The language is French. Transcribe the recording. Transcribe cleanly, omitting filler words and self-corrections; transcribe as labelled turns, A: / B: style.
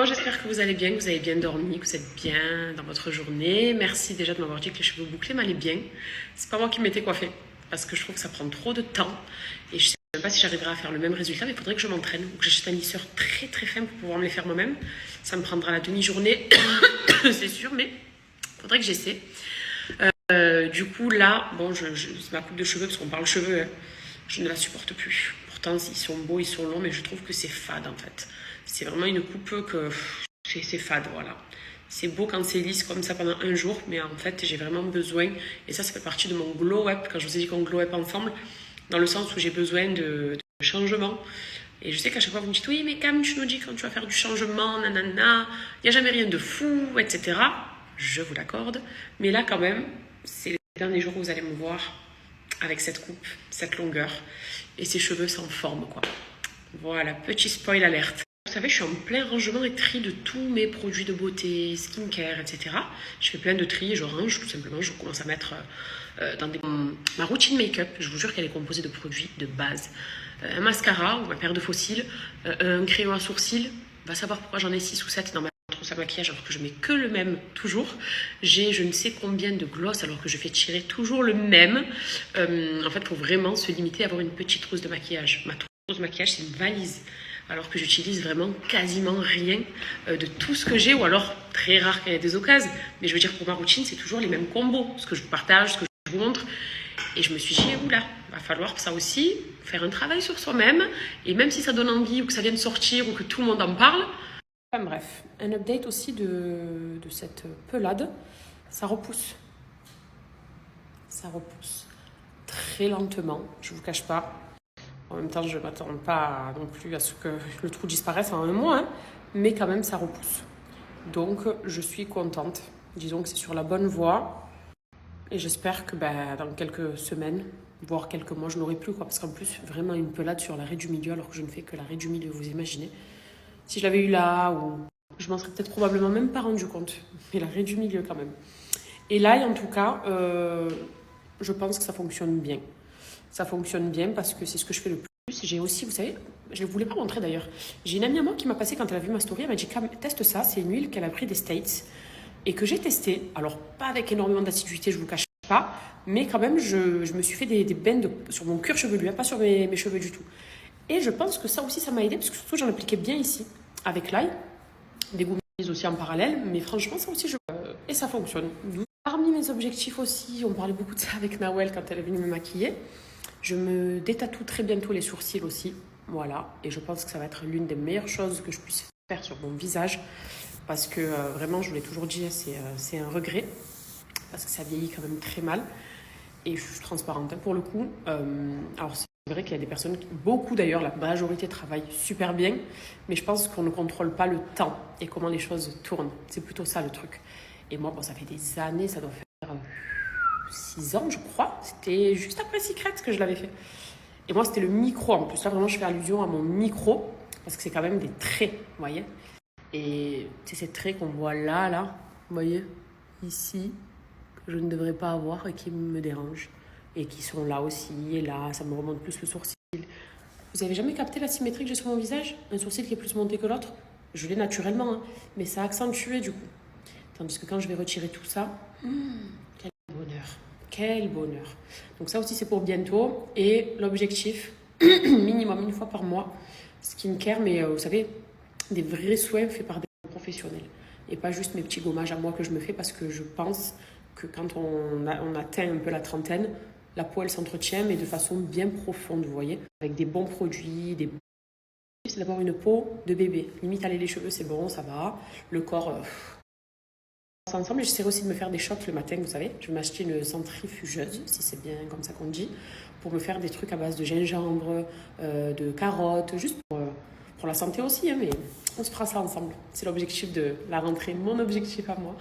A: j'espère que vous allez bien, que vous avez bien dormi, que vous êtes bien dans votre journée. Merci déjà de m'avoir dit que les cheveux bouclés m'allaient bien. C'est pas moi qui m'étais coiffée, parce que je trouve que ça prend trop de temps. Et je sais même pas si j'arriverai à faire le même résultat, mais il faudrait que je m'entraîne ou que j'achète un lisseur très très fin pour pouvoir me les faire moi-même. Ça me prendra la demi-journée, c'est sûr, mais il faudrait que j'essaie. Du coup, là, bon, c'est ma coupe de cheveux, parce qu'on parle cheveux, hein, je ne la supporte plus. Pourtant, ils sont beaux, ils sont longs, mais je trouve que c'est fade en fait. C'est vraiment une coupe que c'est fade, voilà. C'est beau quand c'est lisse comme ça pendant un jour, mais en fait, j'ai vraiment besoin, et ça fait partie de mon glow up, quand je vous ai dit qu'on glow up ensemble, dans le sens où j'ai besoin de changement. Et je sais qu'à chaque fois, vous me dites, oui, mais Cam, tu nous dis quand tu vas faire du changement, nanana, il n'y a jamais rien de fou, etc. Je vous l'accorde. Mais là, quand même, c'est les derniers jours où vous allez me voir avec cette coupe, cette longueur, et ces cheveux sans forme, quoi. Voilà, petit spoil alerte. Vous savez, je suis en plein rangement et tri de tous mes produits de beauté, skincare, etc. Je fais plein de tri et je range tout simplement. Je commence à mettre dans ma routine make-up. Je vous jure qu'elle est composée de produits de base. Un mascara ou ma paire de faux cils, un crayon à sourcils. Va savoir pourquoi j'en ai 6 ou 7 dans ma trousse à maquillage alors que je mets que le même toujours. J'ai je ne sais combien de gloss alors que je fais tirer toujours le même. En fait, pour vraiment se limiter à avoir une petite trousse de maquillage. Ma trousse de maquillage, c'est une valise. Alors que j'utilise vraiment quasiment rien de tout ce que j'ai, ou alors très rare quand il y a des occasions. Mais je veux dire, pour ma routine, c'est toujours les mêmes combos, ce que je vous partage, ce que je vous montre. Et je me suis dit, oula, va falloir ça aussi, faire un travail sur soi-même. Et même si ça donne envie, ou que ça vient de sortir, ou que tout le monde en parle. Enfin bref, un update aussi de cette pelade. Ça repousse. Ça repousse très lentement, je ne vous cache pas. En même temps, je ne m'attends pas non plus à ce que le trou disparaisse en un mois, hein, mais quand même, ça repousse. Donc, je suis contente. Disons que c'est sur la bonne voie. Et j'espère que dans quelques semaines, voire quelques mois, je n'aurai plus, quoi. Parce qu'en plus, vraiment une pelade sur l'arrêt du milieu, alors que je ne fais que l'arrêt du milieu, vous imaginez. Si je l'avais eu là, ou je m'en serais peut-être probablement même pas rendu compte. Mais l'arrêt du milieu, quand même. Et là, en tout cas, je pense que ça fonctionne bien. Ça fonctionne bien parce que c'est ce que je fais le plus. J'ai aussi, vous savez, je ne voulais pas montrer d'ailleurs. J'ai une amie à moi qui m'a passé quand elle a vu ma story. Elle m'a dit, teste ça, c'est une huile qu'elle a pris des States et que j'ai testée. Alors, pas avec énormément d'assiduité, je ne vous cache pas, mais quand même, je me suis fait des bains sur mon cuir chevelu, hein, pas sur mes cheveux du tout. Et je pense que ça aussi, ça m'a aidé parce que surtout, j'en appliquais bien ici, avec l'ail, des goumiers aussi en parallèle. Mais franchement, ça aussi, et ça fonctionne. Parmi mes objectifs aussi, on parlait beaucoup de ça avec Nawel quand elle est venue me maquiller. Je me détatoue très bientôt les sourcils aussi, voilà. Et je pense que ça va être l'une des meilleures choses que je puisse faire sur mon visage. Parce que vraiment, je vous l'ai toujours dit, c'est un regret. Parce que ça vieillit quand même très mal. Et je suis transparente hein, pour le coup. Alors c'est vrai qu'il y a des personnes, beaucoup d'ailleurs, la majorité travaillent super bien. Mais je pense qu'on ne contrôle pas le temps et comment les choses tournent. C'est plutôt ça le truc. Et moi, bon, ça fait des années, ça doit faire 6 ans, je crois. C'était juste après Secret que je l'avais fait. Et moi, c'était le micro. En plus, là, vraiment, je fais allusion à mon micro. Parce que c'est quand même des traits, vous voyez. Et c'est ces traits qu'on voit là, vous voyez, ici, que je ne devrais pas avoir et qui me dérangent. Et qui sont là aussi, et là, ça me remonte plus le sourcil. Vous avez jamais capté la symétrie que j'ai sur mon visage? Un sourcil qui est plus monté que l'autre? Je l'ai naturellement, hein, mais ça a accentué du coup. Tandis que quand je vais retirer tout ça, quel bonheur, quel bonheur. Donc ça aussi c'est pour bientôt. Et l'objectif, minimum une fois par mois, skincare, mais vous savez, des vrais soins faits par des professionnels. Et pas juste mes petits gommages à moi que je me fais parce que je pense que quand on atteint un peu la trentaine, la peau elle s'entretient mais de façon bien profonde, vous voyez. Avec des bons produits, c'est d'avoir une peau de bébé. Limite aller les cheveux c'est bon, ça va. Le corps... ensemble, j'essaierai aussi de me faire des shots le matin, vous savez. Je vais m'acheter une centrifugeuse, si c'est bien comme ça qu'on dit, pour me faire des trucs à base de gingembre, de carottes, juste pour la santé aussi, hein, mais on se fera ça ensemble. C'est l'objectif de la rentrée, mon objectif à moi.